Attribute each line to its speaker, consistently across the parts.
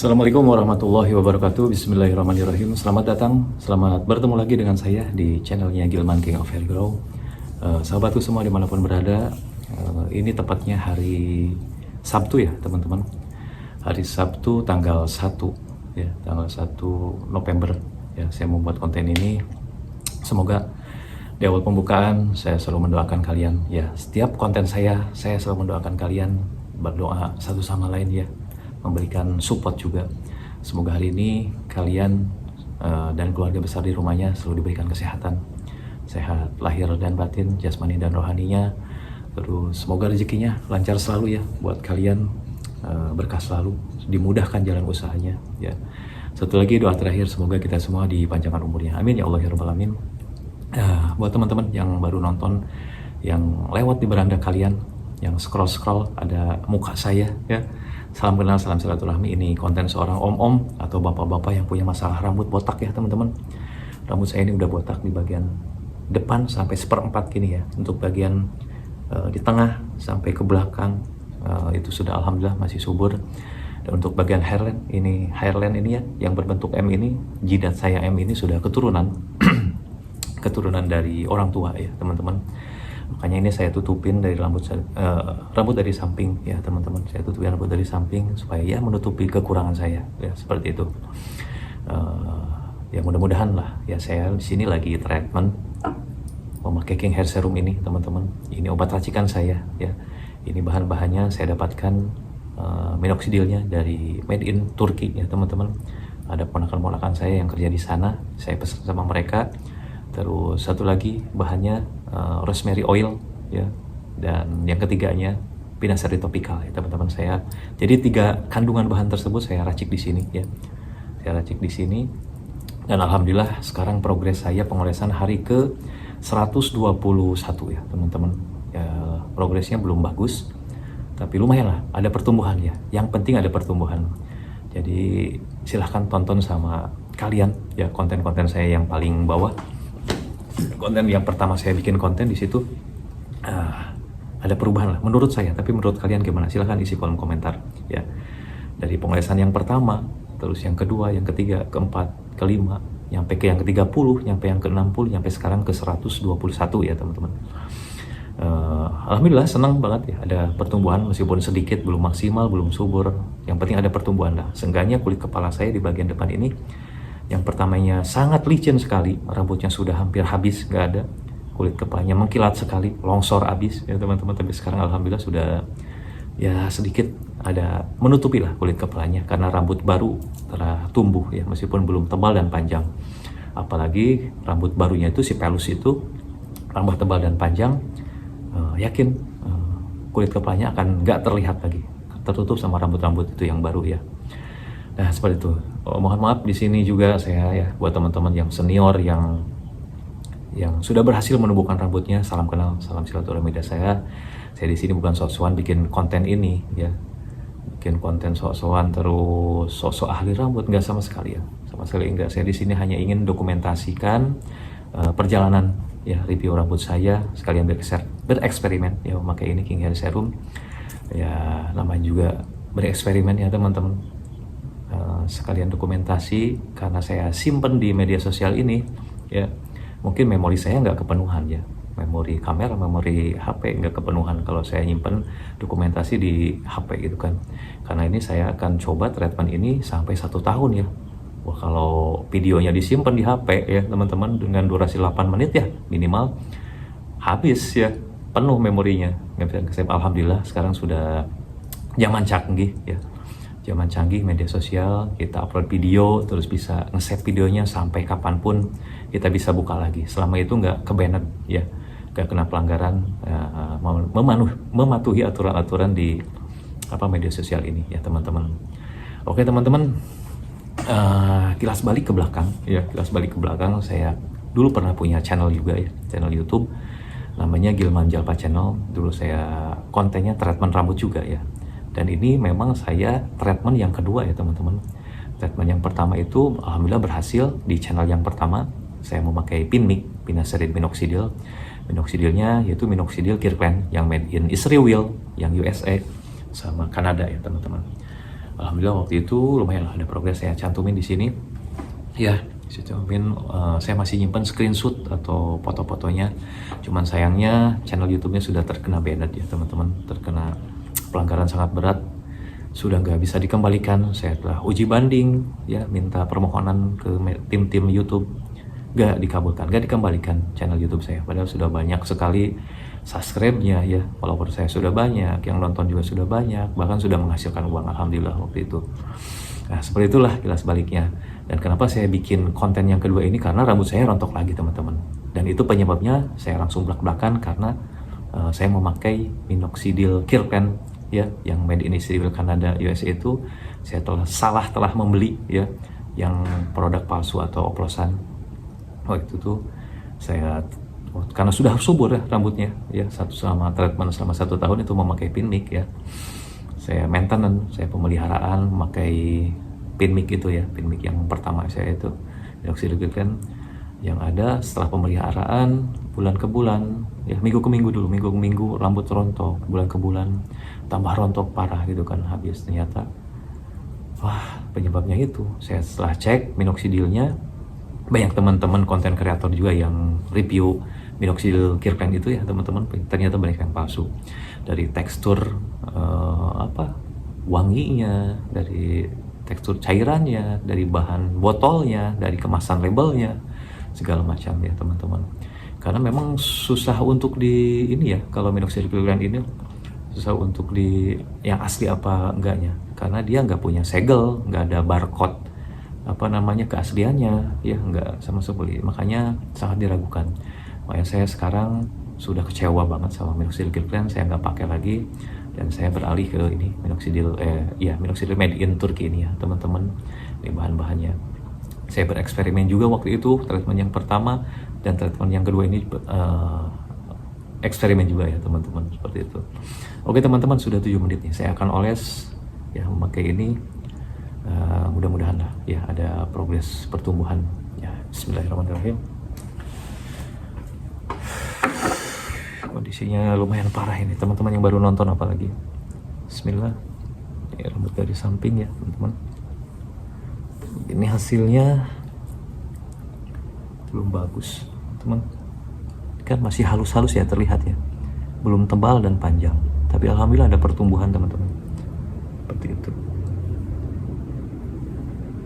Speaker 1: Assalamualaikum warahmatullahi wabarakatuh. Bismillahirrahmanirrahim. Selamat datang, selamat bertemu lagi dengan saya di channelnya Gilman King of Hair Grow. Sahabatku semua dimanapun berada, ini tepatnya hari Sabtu ya teman-teman. Hari Sabtu tanggal 1 ya, tanggal 1 November ya, saya membuat konten ini. Semoga di awal pembukaan saya selalu mendoakan kalian ya. Setiap konten saya selalu mendoakan kalian, berdoa satu sama lain ya, memberikan support juga. Semoga hari ini kalian dan keluarga besar di rumahnya selalu diberikan kesehatan, sehat lahir dan batin, jasmani dan rohaninya. Terus semoga rezekinya lancar selalu ya buat kalian, berkah selalu, dimudahkan jalan usahanya ya. Satu lagi doa terakhir, semoga kita semua dipanjangkan umurnya, amin ya Allah ya rabbal alamin. Buat teman-teman yang baru nonton, yang lewat di beranda kalian, yang scroll ada muka saya ya, salam kenal, salam silaturahmi. Ini konten seorang om-om atau bapak-bapak yang punya masalah rambut botak ya teman-teman. Rambut saya ini udah botak di bagian depan sampai 1/4 gini ya. Untuk bagian di tengah sampai ke belakang itu sudah alhamdulillah masih subur. Dan untuk bagian hairline ini ya, yang berbentuk M ini, jidat saya M ini sudah keturunan keturunan dari orang tua ya teman-teman. Makanya ini saya tutupin dari rambut dari samping ya teman-teman. Saya tutupin rambut dari samping supaya ya menutupi kekurangan saya ya, seperti itu. Ya mudah-mudahan lah ya, saya di sini lagi treatment memakai King Hair Serum ini teman-teman. Ini obat racikan saya ya. Ini bahan-bahannya saya dapatkan minoxidilnya dari made in Turki ya teman-teman. Ada ponakan-ponakan saya yang kerja di sana, saya pesan sama mereka. Terus satu lagi bahannya rosemary oil ya, dan yang ketiganya pinasari topikal ya teman-teman saya. Jadi 3 kandungan bahan tersebut saya racik di sini ya. Saya racik di sini dan alhamdulillah sekarang progres saya pengolesan hari ke 121 ya teman-teman. Ya, progresnya belum bagus tapi lumayan lah, ada pertumbuhan ya. Yang penting ada pertumbuhan. Jadi silahkan tonton sama kalian ya konten-konten saya yang paling bawah. Konten yang pertama saya bikin konten di situ ada perubahan lah menurut saya, tapi menurut kalian gimana? Silahkan isi kolom komentar ya. Dari pengolesan yang pertama, terus yang kedua, yang ketiga, keempat, kelima, nyampe ke yang ke-30, nyampe yang ke-60, nyampe sekarang ke 121 ya teman-teman. Alhamdulillah senang banget ya, ada pertumbuhan meskipun sedikit, belum maksimal, belum subur. Yang penting ada pertumbuhan lah. Seenggaknya kulit kepala saya di bagian depan ini, yang pertamanya sangat licin sekali, rambutnya sudah hampir habis, nggak ada, kulit kepalanya mengkilat sekali, longsor habis ya teman-teman. Tapi sekarang alhamdulillah sudah ya sedikit ada menutupi lah kulit kepalanya, karena rambut baru telah tumbuh ya, meskipun belum tebal dan panjang. Apalagi rambut barunya itu, si pelus itu tambah tebal dan panjang, yakin kulit kepalanya akan nggak terlihat lagi, tertutup sama rambut-rambut itu yang baru ya. Nah seperti itu. Mohon maaf di sini juga saya ya, buat teman-teman yang senior yang sudah berhasil menumbuhkan rambutnya, salam kenal, salam silaturahmi dari saya. Saya di sini bukan sok-sokan bikin konten ini ya, bikin konten sok-sokan terus sok-sok ahli rambut, nggak sama sekali ya, sama sekali enggak. Saya di sini hanya ingin dokumentasikan perjalanan ya, review rambut saya, sekalian bereksperimen ya memakai ini King Hair Serum ya, namanya juga bereksperimen ya teman-teman. Sekalian dokumentasi, karena saya simpen di media sosial ini ya, mungkin memori saya nggak kepenuhan ya, memori kamera, memori HP nggak kepenuhan kalau saya nyimpen dokumentasi di HP gitu kan. Karena ini saya akan coba treatment ini sampai 1 tahun ya. Wah, kalau videonya disimpan di HP ya teman-teman dengan durasi 8 menit ya minimal, habis ya, penuh memorinya. Alhamdulillah sekarang sudah zaman canggih ya, zaman canggih media sosial, kita upload video terus bisa nge-save videonya sampai kapanpun kita bisa buka lagi, selama itu nggak ke-banned ya, nggak kena pelanggaran, mematuhi aturan-aturan di media sosial ini ya teman-teman. Oke teman-teman, kilas balik ke belakang ya, kilas balik ke belakang, saya dulu pernah punya channel juga ya, channel YouTube namanya Gilman Jalpa Channel. Dulu saya kontennya treatment rambut juga ya. Dan ini memang saya treatment yang kedua ya teman-teman. Treatment yang pertama itu alhamdulillah berhasil. Di channel yang pertama saya memakai Pinmic, pinacerin minoxidil. Minoxidilnya yaitu minoxidil Kirkland yang made in Israel, yang USA sama Kanada ya teman-teman. Alhamdulillah waktu itu lumayan lah ada progres, saya cantumin di sini. Ya, saya cantumin, saya masih nyimpen screenshot atau foto-fotonya. Cuman sayangnya channel YouTube-nya sudah terkena banned ya teman-teman, terkena pelanggaran sangat berat. Sudah nggak bisa dikembalikan. Saya telah uji banding ya, minta permohonan ke tim-tim YouTube, nggak dikabulkan, nggak dikembalikan channel YouTube saya. Padahal sudah banyak sekali subscribe-nya ya, follower saya sudah banyak, yang nonton juga sudah banyak, bahkan sudah menghasilkan uang alhamdulillah waktu itu. Nah seperti itulah kilas baliknya. Dan kenapa saya bikin konten yang kedua ini, karena rambut saya rontok lagi teman-teman. Dan itu penyebabnya saya langsung belak-belakan karena saya memakai minoxidil Kirkland ya, yang made in Israel, Kanada, USA itu saya telah membeli ya, yang produk palsu atau oplosan. Waktu itu saya karena sudah subur ya rambutnya ya, selama treatment selama 1 tahun itu memakai Pinmic ya. Saya maintenance, saya pemeliharaan memakai Pinmic itu ya, Pinmic yang pertama saya itu minoxidil Kirkland. Yang ada setelah pemeliharaan bulan ke bulan ya, minggu ke minggu rambut rontok, bulan ke bulan tambah rontok parah gitu kan. Habis ternyata wah penyebabnya itu, saya setelah cek minoxidilnya, banyak teman-teman konten kreator juga yang review minoxidil Kirkland itu ya teman-teman, ternyata banyak yang palsu. Dari tekstur wanginya, dari tekstur cairannya, dari bahan botolnya, dari kemasan labelnya, segala macam ya teman-teman. Karena memang susah untuk di ini ya, kalau minoxidil Kirkland ini susah untuk di yang asli apa enggaknya, karena dia nggak punya segel, nggak ada barcode keasliannya ya, nggak sama sekali, makanya sangat diragukan. Makanya saya sekarang sudah kecewa banget sama minoxidil Kirkland, saya nggak pakai lagi dan saya beralih ke ini minoxidil made in Turki ini ya teman-teman. Ini bahan-bahannya saya bereksperimen juga waktu itu, treatment yang pertama dan treatment yang kedua ini eksperimen juga ya teman-teman, seperti itu. Oke teman-teman, sudah 7 menit nih, saya akan oles ya memakai ini. Mudah-mudahan lah ya ada progres pertumbuhan ya. Bismillahirrahmanirrahim. Kondisinya lumayan parah ini teman-teman yang baru nonton, apalagi Bismillah ya, rambut dari samping ya teman-teman. Ini hasilnya belum bagus teman, kan masih halus-halus ya terlihat ya, belum tebal dan panjang, tapi alhamdulillah ada pertumbuhan teman-teman, seperti itu.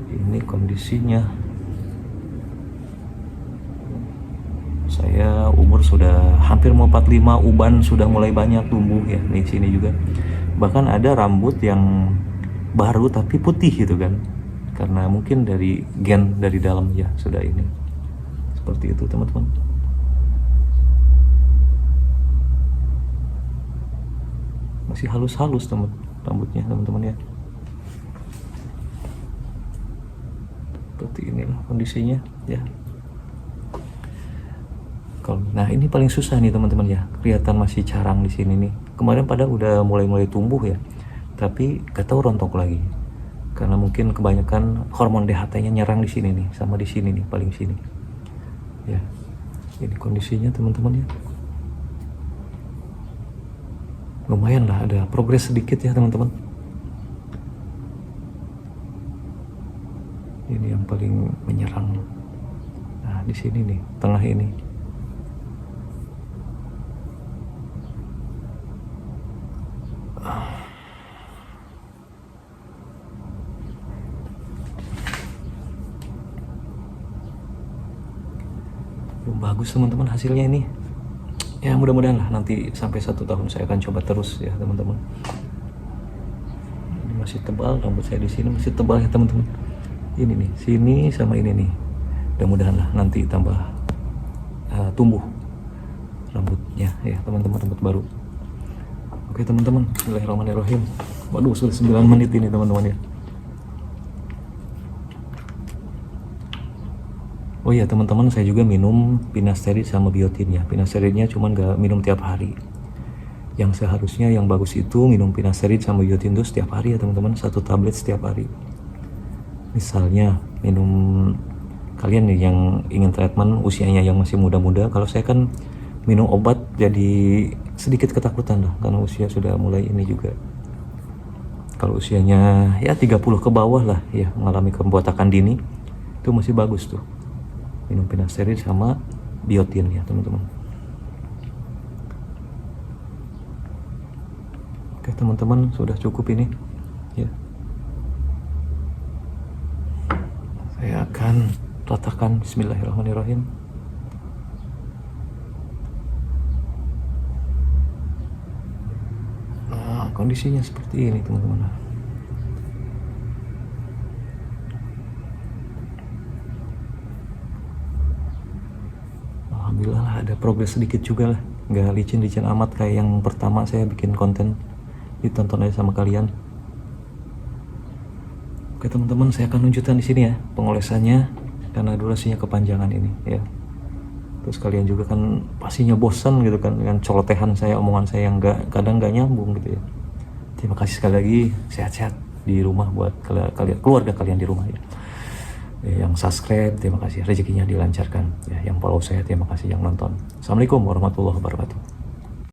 Speaker 1: Ini kondisinya. Saya umur sudah hampir mau 45, uban sudah mulai banyak tumbuh ya di sini juga. Bahkan ada rambut yang baru tapi putih gitu kan, karena mungkin dari gen dari dalam ya sudah ini. Seperti itu teman-teman. Masih halus-halus rambutnya teman-teman ya. Seperti inilah kondisinya ya. Nah ini paling susah nih teman-teman ya, kelihatan masih carang di sini nih. Kemarin pada udah mulai tumbuh ya, tapi gak tahu rontok lagi karena mungkin kebanyakan hormon DHT-nya nyerang di sini nih, sama di sini nih, paling sini ya. Ini kondisinya teman-teman ya, lumayan lah ada progres sedikit ya teman-teman. Ini yang paling menyerang. Nah di sini nih, tengah ini. Belum bagus teman-teman hasilnya ini. Ya mudah-mudahan lah nanti sampai 1 tahun saya akan coba terus ya teman-teman. Ini masih tebal, rambut saya di sini masih tebal ya teman-teman. Ini nih, sini sama ini nih. Mudah-mudahan lah nanti tambah tumbuh rambutnya ya teman-teman, rambut baru. Oke teman-teman, bismillahirrahmanirrahim. Waduh sudah 9 menit ini teman-teman ya. Oh iya teman-teman, saya juga minum finasteride sama biotin ya. Finasteridnya cuman gak minum tiap hari. Yang seharusnya yang bagus itu minum finasteride sama biotin itu setiap hari ya teman-teman, 1 tablet setiap hari. Misalnya minum, kalian nih yang ingin treatment usianya yang masih muda-muda, kalau saya kan minum obat jadi sedikit ketakutan lah karena usia sudah mulai ini juga. Kalau usianya ya 30 ke bawah lah ya, mengalami pembotakan dini, itu masih bagus tuh minum finasteride sama biotin ya teman-teman. Oke teman-teman, sudah cukup ini ya. Saya akan ratakan. Bismillahirrahmanirrahim. Nah, kondisinya seperti ini teman-teman. Alhamdulillah ada progres sedikit juga lah, nggak licin-licin amat kayak yang pertama saya bikin konten. Ditonton aja sama kalian. Oke teman-teman, saya akan lanjutkan di sini ya pengolesannya karena durasinya kepanjangan ini ya. Terus kalian juga kan pastinya bosan gitu kan dengan colotehan saya, omongan saya yang kadang nggak nyambung gitu ya. Terima kasih sekali lagi, sehat-sehat di rumah buat kalian, keluarga kalian di rumah ya. Yang subscribe terima kasih, rezekinya dilancarkan ya. Yang follow saya terima kasih, yang nonton. Assalamualaikum warahmatullahi wabarakatuh.